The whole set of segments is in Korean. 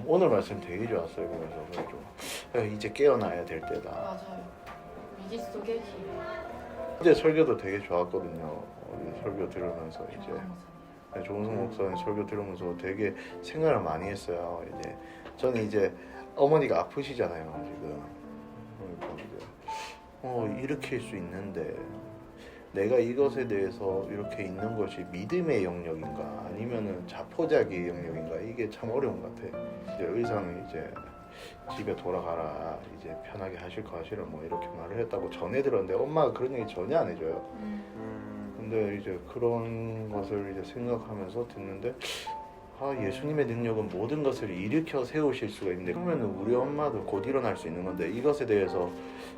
오늘 말씀 되게 좋았어요. 그래서 좀 이제 깨어나야 될 때다. 맞아요. 위기 속의 길. 어제 설교도 되게 좋았거든요. 어제 설교 들으면서 이제 조은성 목사님 설교 들으면서 되게 생각을 많이 했어요. 이제 저는 이제 어머니가 아프시잖아요 지금. 그러니까 이제 일으킬 수 있는데 내가 이것에 대해서 이렇게 있는 것이 믿음의 영역인가 아니면은 자포자기의 영역인가 이게 참 어려운 것 같아. 이제 의사는 이제 집에 돌아가라 이제 편하게 하실 거 하시라 뭐 이렇게 말을 했다고 전해 들었는데 엄마가 그런 얘기 전혀 안 해줘요. 근데 이제 그런 것을 이제 생각하면서 듣는데 예수님의 능력은 모든 것을 일으켜 세우실 수가 있는데 그러면 우리 엄마도 곧 일어날 수 있는 건데 이것에 대해서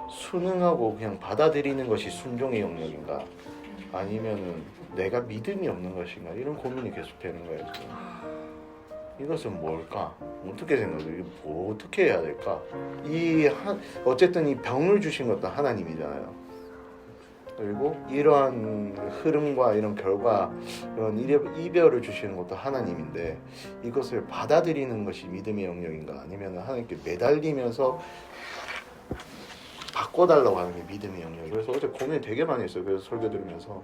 순응하고 그냥 받아들이는 것이 순종의 영역인가 아니면은 내가 믿음이 없는 것인가 이런 고민이 계속 되는 거예요 지금. 이것은 뭘까? 어떻게 생각해? 뭐 어떻게 해야 될까? 어쨌든 이 병을 주신 것도 하나님이잖아요. 그리고 이러한 흐름과 이런 결과 이런 이별을 주시는 것도 하나님인데 이것을 받아들이는 것이 믿음의 영역인가 아니면 하나님께 매달리면서 바꿔달라고 하는 게 믿음의 영역이에요. 그래서 어제 고민 되게 많이 했어요. 그래서 설교 들으면서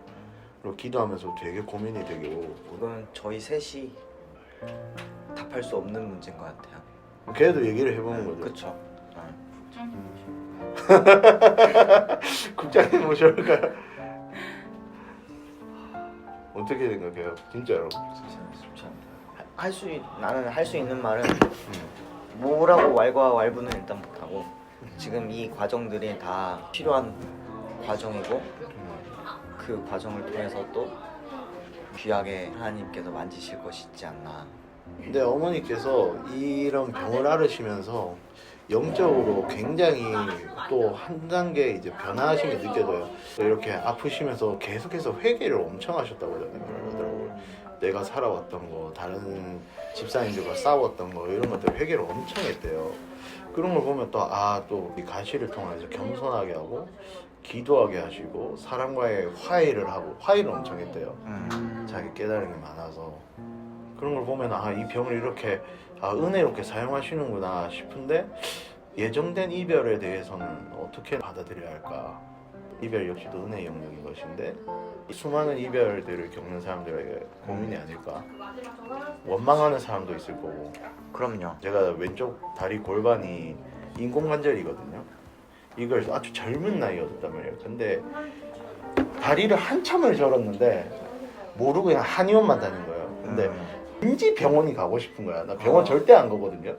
그리고 기도하면서 되게 고민이 되고 이건 저희 셋이 답할 수 없는 문제인 것 같아요. 걔도 얘기를 해보는 거죠. 그렇죠. 국장님 모셔올까요? 어떻게 생각해요? 진짜로? 나는 할 수 있는 말은 뭐라고 왈가왈부는 일단 못하고 지금 이 과정들이 다 필요한 과정이고 그 과정을 통해서 또 귀하게 하나님께서 만지실 것이 있지 않나. 근데 어머니께서 이런 병을 앓으시면서 영적으로 굉장히 또 한 단계 이제 변화하신 게 느껴져요. 이렇게 아프시면서 계속해서 회개를 엄청 하셨다고 그러더라고요. 내가 살아왔던 거, 다른 집사님들과 싸웠던 거 이런 것들 회개를 엄청 했대요. 그런 걸 보면 또 이 가시를 통해서 겸손하게 하고 기도하게 하시고 사람과의 화해를 엄청 했대요. 자기 깨달은 게 많아서 그런 걸 보면 이 병을 이렇게 은혜롭게 사용하시는구나 싶은데 예정된 이별에 대해서는 어떻게 받아들여야 할까? 이별 역시도 은혜의 영역인 것인데 수많은 이별들을 겪는 사람들에게 고민이 아닐까? 원망하는 사람도 있을 거고. 그럼요. 제가 왼쪽 다리 골반이 인공관절이거든요. 이걸 아주 젊은 나이에 얻었단 말이에요. 근데 다리를 한참을 절었는데 모르고 그냥 한의원만 다닌 거예요. 근데 왠지 병원이 가고 싶은 거야. 나 병원 절대 안 가거든요.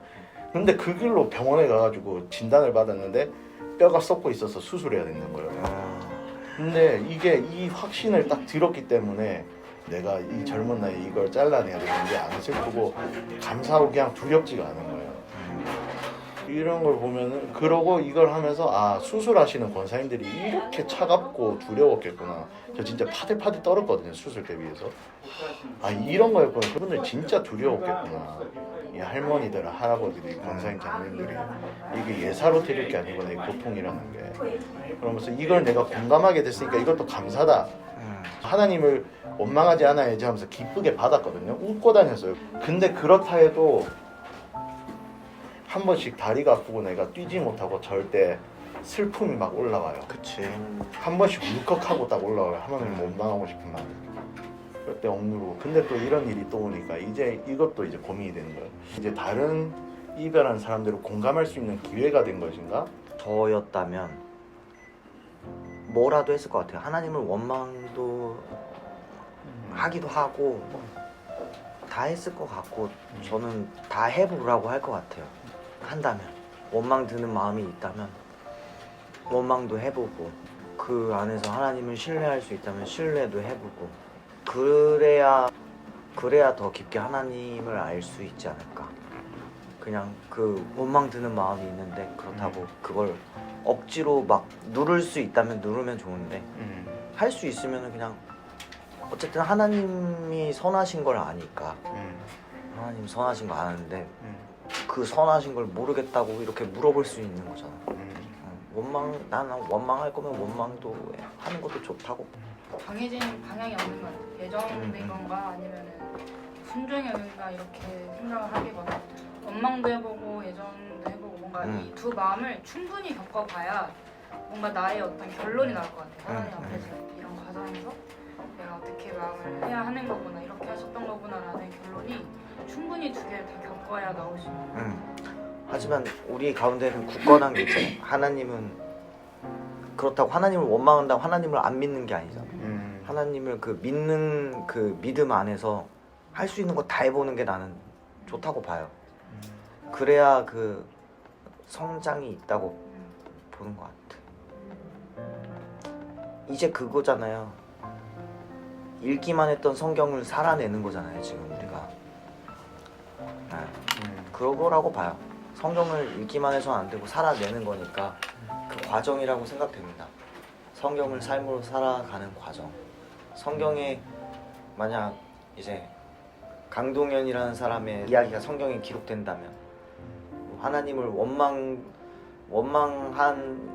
근데 그 길로 병원에 가가지고 진단을 받았는데 뼈가 썩고 있어서 수술해야 되는 거예요. 근데 이게 이 확신을 딱 들었기 때문에 내가 이 젊은 나이에 이걸 잘라내야 되는데 안 슬프고 감사하고 그냥 두렵지가 않은 거예요. 이런 걸 보면은 그러고 이걸 하면서 수술하시는 권사님들이 이렇게 차갑고 두려웠겠구나. 저 진짜 파들파들 떨었거든요. 수술 대비해서. 이런 거였구나. 그분들 진짜 두려웠겠구나. 이 할머니들, 할아버지들, 권사님, 장님들이 이게 예사로 드릴 게 아니구나. 이 고통이라는 게. 그러면서 이걸 내가 공감하게 됐으니까 이것도 감사다. 하나님을 원망하지 않아야지 하면서 기쁘게 받았거든요. 웃고 다녔어요. 근데 그렇다 해도 한 번씩 다리가 아프고 내가 뛰지 못하고 절대 슬픔이 막 올라와요. 그치. 한 번씩 울컥하고 딱 올라와요. 하나님 원망하고 싶은 마음. 그때 억누르고. 근데 또 이런 일이 또 오니까 이제 이것도 이제 고민이 되는 거예요. 이제 다른 이별한 사람들을 공감할 수 있는 기회가 된 것인가? 저였다면 뭐라도 했을 것 같아요. 하나님을 원망도 하기도 하고 다 했을 것 같고 저는 다 해보라고 할 것 같아요. 한다면 원망 드는 마음이 있다면 원망도 해보고 그 안에서 하나님을 신뢰할 수 있다면 신뢰도 해보고 그래야 더 깊게 하나님을 알 수 있지 않을까. 그냥 그 원망 드는 마음이 있는데 그렇다고 그걸 억지로 막 누를 수 있다면 누르면 좋은데 할 수 있으면 그냥 어쨌든 하나님이 선하신 걸 아니까 하나님 선하신 거 아는데 그 선하신 걸 모르겠다고 이렇게 물어볼 수 있는 거잖아. 나는 원망할 거면 원망도 하는 것도 좋다고. 강해진 방향이 없는 것 같아요. 예정된 건가 아니면은 순종형인가 이렇게 생각을 하기보다 원망도 해보고 애정도 해보고 뭔가 이 두 마음을 충분히 겪어봐야 뭔가 나의 어떤 결론이 나올 것 같아요. 하나님 앞에서 이런 과정에서 내가 어떻게 마음을 해야 하는 거구나, 이렇게 하셨던 거구나라는 결론이 충분히 두 개를 다 겪어야 나올 수 있는. 하지만 우리 가운데는 굳건한 게 있잖아요. 하나님은 그렇다고 하나님을 원망한다고 하나님을 안 믿는 게 아니잖아. 하나님을 그 믿는 그 믿음 안에서 할 수 있는 거 다 해보는 게 나는 좋다고 봐요. 그래야 그 성장이 있다고 보는 것 같아. 이제 그거잖아요. 읽기만 했던 성경을 살아내는 거잖아요, 지금 우리가. 그거라고 봐요. 성경을 읽기만 해서는 안 되고 살아내는 거니까 그 과정이라고 생각됩니다. 성경을 삶으로 살아가는 과정. 성경에 만약 이제 강동현이라는 사람의 이야기가 성경에 기록된다면 하나님을 원망한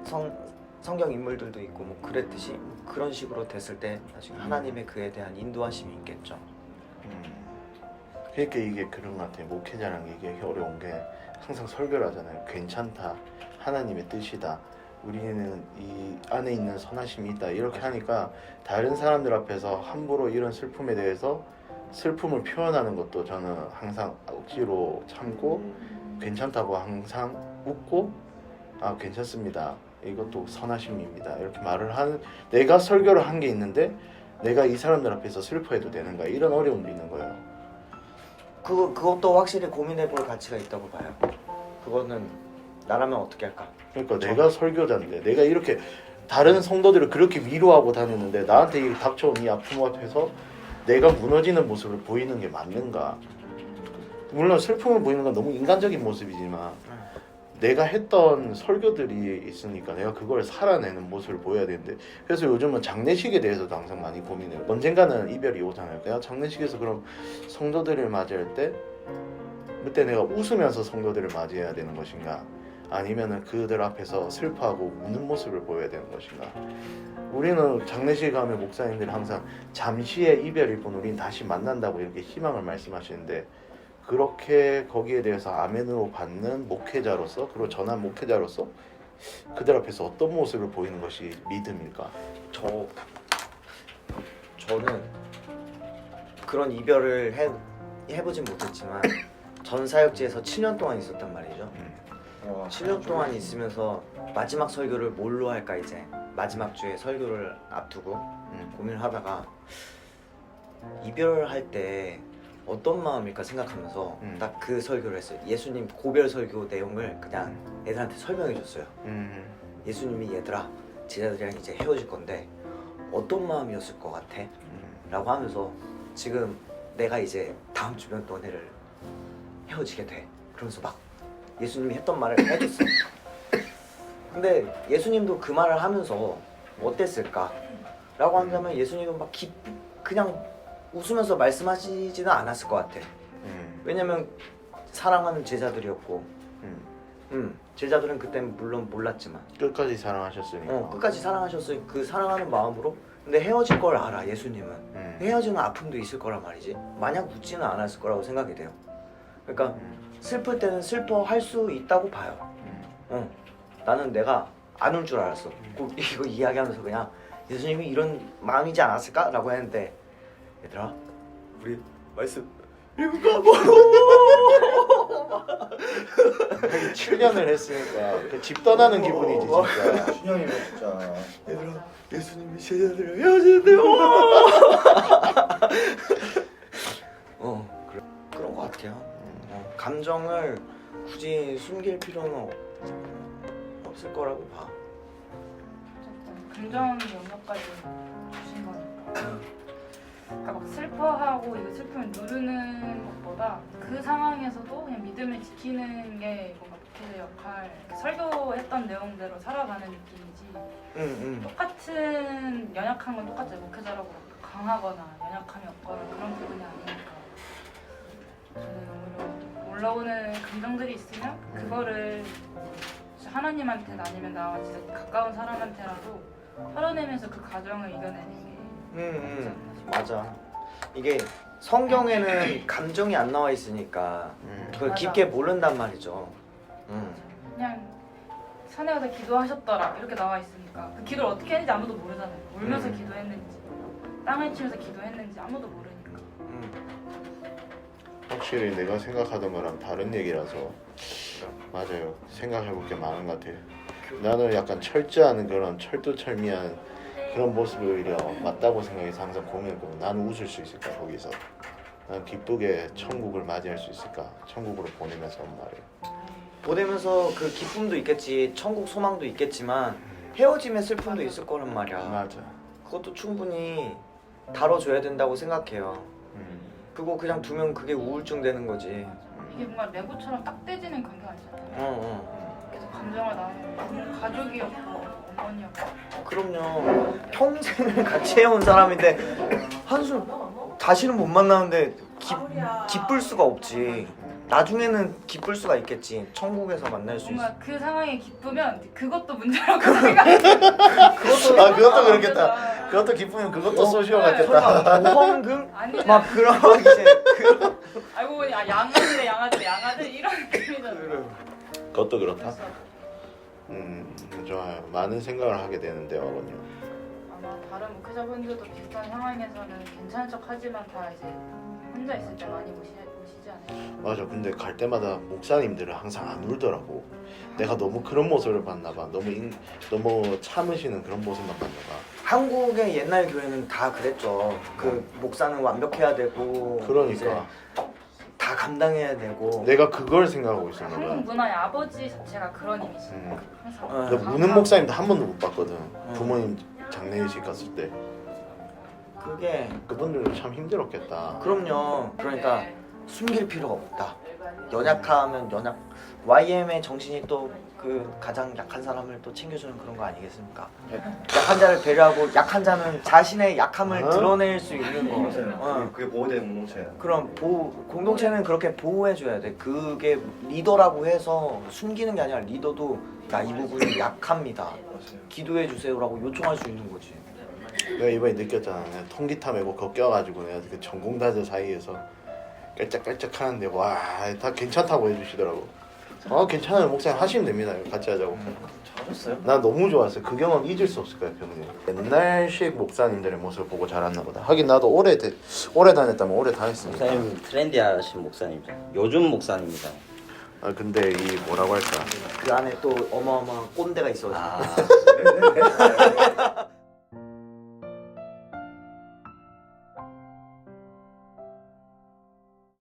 성경 인물들도 있고 뭐 그랬듯이 그런 식으로 됐을 때 나중에 하나님의 그에 대한 인도하심이 있겠죠. 그러니까 이게 그런 것 같아요. 목회자라는 게 이게 어려운 게 항상 설교를 하잖아요. 괜찮다, 하나님의 뜻이다, 우리는 이 안에 있는 선하심이 있다, 이렇게 하니까 다른 사람들 앞에서 함부로 이런 슬픔에 대해서 슬픔을 표현하는 것도 저는 항상 억지로 참고 괜찮다고 항상 웃고 아 괜찮습니다, 이것도 선하심입니다, 이렇게 말을 하는, 내가 설교를 한 게 있는데 내가 이 사람들 앞에서 슬퍼해도 되는가, 이런 어려움도 있는 거예요. 그것도 확실히 고민해볼 가치가 있다고 봐요. 그거는 나라면 어떻게 할까? 그러니까 내가 설교자인데 내가 이렇게 다른 성도들을 그렇게 위로하고 다녔는데 나한테 이 닥쳐온 이 아픔 앞에서 내가 무너지는 모습을 보이는 게 맞는가? 물론 슬픔을 보이는 건 너무 인간적인 모습이지만 내가 했던 설교들이 있으니까 내가 그걸 살아내는 모습을 보여야 되는데, 그래서 요즘은 장례식에 대해서도 항상 많이 고민해요. 언젠가는 이별이 오잖아요. 내가 장례식에서 그럼 성도들을 맞이할 때 그때 내가 웃으면서 성도들을 맞이해야 되는 것인가, 아니면은 그들 앞에서 슬퍼하고 우는 모습을 보여야 되는 것인가. 우리는 장례식 가면 목사님들이 항상 잠시의 이별일 뿐 우린 다시 만난다고 이렇게 희망을 말씀하시는데, 그렇게 거기에 대해서 아멘으로 받는 목회자로서, 그리고 전한 목회자로서 그들 앞에서 어떤 모습을 보이는 것이 믿음일까? 저는 그런 이별을 해보진 못했지만 전 사역지에서 7년 동안 있었단 말이죠. 7년 동안 있으면서 마지막 설교를 뭘로 할까, 이제 마지막 주에 설교를 앞두고 고민을 하다가 이별할 때 어떤 마음일까 생각하면서 딱 그 설교를 했어요. 예수님 고별 설교 내용을 그냥 애들한테 설명해 줬어요. 예수님이 얘들아, 제자들이랑 이제 헤어질 건데 어떤 마음이었을 것 같아? 라고 하면서 지금 내가 이제 다음 주면 너네를 헤어지게 돼. 그러면서 막 예수님이 했던 말을 해줬어. 근데 예수님도 그 말을 하면서 어땠을까? 라고 한다면 예수님은 막 그냥 웃으면서 말씀하시지는 않았을 것 같아. 왜냐면 사랑하는 제자들이었고 제자들은 그때는 물론 몰랐지만 끝까지 사랑하셨으니까. 끝까지 사랑하셨어요. 그 사랑하는 마음으로. 근데 헤어질 걸 알아, 예수님은. 헤어지는 아픔도 있을 거란 말이지. 마냥 웃지는 않았을 거라고 생각이 돼요. 그러니까 슬플 때는 슬퍼할 수 있다고 봐요. 나는 내가 안 울 줄 알았어. 꼭 이거 이야기하면서 그냥 예수님이 이런 마음이지 않았을까? 라고 했는데 얘들아, 우리 말씀 읽을까? 7년을 했으니까 그 집 떠나는 기분이지 진짜. 신형이네 진짜. 얘들아, 예수님이 제자들이랑 헤어지는데요. 그런 것 같아요. 감정을 굳이 숨길 필요는 없을 거라고 봐. 감정 영역까지 주신 거니까. 그러니까 막 슬퍼하고 이거 슬픔을 누르는 것보다 그 상황에서도 그냥 믿음을 지키는 게 뭔가 목회자 역할. 설교했던 내용대로 살아가는 느낌이지. 똑같은 연약한 건 똑같아요. 목회자라고 강하거나 연약함이 없거나 그런 부분이 아니니까. 저는 오히려 올라오는 감정들이 있으면 그거를 하나님한테는 아니면 나와 진짜 가까운 사람한테라도 털어내면서 그 과정을 이겨내는 게 맞아. 이게 성경에는 감정이 안 나와 있으니까 그걸 맞아. 깊게 모른단 말이죠. 그냥 산에 가서 기도하셨더라 이렇게 나와 있으니까 그 기도를 어떻게 했는지 아무도 모르잖아요. 울면서 기도했는지 땅을 치면서 기도했는지 아무도 모르니까. 확실히 내가 생각하던 거랑 다른 얘기라서 맞아요. 생각해볼 게 많은 것 같아요. 나는 약간 철저한 그런 철두철미한 그런 모습을 오히려 맞다고 생각해서 항상 고민했거든. 나는 웃을 수 있을까 거기서? 난 기쁘게 천국을 맞이할 수 있을까? 천국으로 보내면서 말이에요. 보내면서 그 기쁨도 있겠지, 천국 소망도 있겠지만 헤어짐의 슬픔도 있을 거란 말이야. 맞아. 그것도 충분히 다뤄줘야 된다고 생각해요. 그거 그냥 두면 그게 우울증 되는 거지. 이게 뭔가 레고처럼 딱 떼지는 관계가 아니잖아요. 계속 감정을 나누는 가족이었고 어머니였고. 그럼요. 평생을 같이 해온 사람인데 한순 다시는 못 만나는데 기쁠 수가 없지. 나중에는 기쁠 수가 있겠지. 천국에서 만날 수 있어. 뭔가 그 상황에 기쁘면 그것도 문제라고 생각해. 그것도 그렇겠다. 그것도 기쁘면 그것도 소시오 같겠다. 설마 보험금? 아니야. 막 그런 이제 그런. 알고 보니 양아들 이런 느낌이잖아요. 그것도 그렇다. 그래서 좋아요. 많은 생각을 하게 되는데요, 아버님. 아마 다른 목회자분들도 비슷한 상황에서는 괜찮은 척하지만 다 이제 혼자 있을 때 많이 오시지 않아요? 맞아. 근데 갈 때마다 목사님들은 항상 안 울더라고. 내가 너무 그런 모습을 봤나 봐. 너무 참으시는 그런 모습만 봤나 봐. 한국의 옛날 교회는 다 그랬죠. 그 목사는 완벽해야 되고 그러니까 이제 다 감당해야 되고. 내가 그걸 생각하고 있었나 한국 봐. 문화의 아버지 자체가 그런 이미지니까 항상 나 무는 목사님도 한 번도 못 봤거든. 부모님 장례식 갔을 때. 그게 그분들도 참 힘들었겠다. 그럼요. 그러니까 네. 숨길 필요가 없다. 연약하면 YM의 정신이 또 그 가장 약한 사람을 또 챙겨주는 그런 거 아니겠습니까? 약한 자를 배려하고 약한 자는 자신의 약함을 드러낼 수 있는 거. 그게 보호되는 공동체야. 그럼 공동체는 그렇게 보호해줘야 돼. 그게 리더라고 해서 숨기는 게 아니라 리더도 나 이 부분이 약합니다. 기도해 주세요라고 요청할 수 있는 거지. 내가 이번에 느꼈잖아. 내가 통기타 메고 거 껴가지고 내가 그 전공자들 사이에서 깔짝깔짝 하는데 와 다 괜찮다고 해주시더라고. 괜찮아요 목사님 하시면 됩니다. 같이 하자고. 잘하셨어요? 나 너무 좋았어요. 그 경험 잊을 수 없을 거야 평생. 옛날식 목사님들의 모습을 보고 자랐나 보다. 하긴 나도 오래 다녔다면 오래 다녔으니까. 목사님 트렌디하신 목사님이죠. 요즘 목사님이죠. 근데 이 뭐라고 할까. 그 안에 또 어마어마한 꼰대가 있어가지고. 아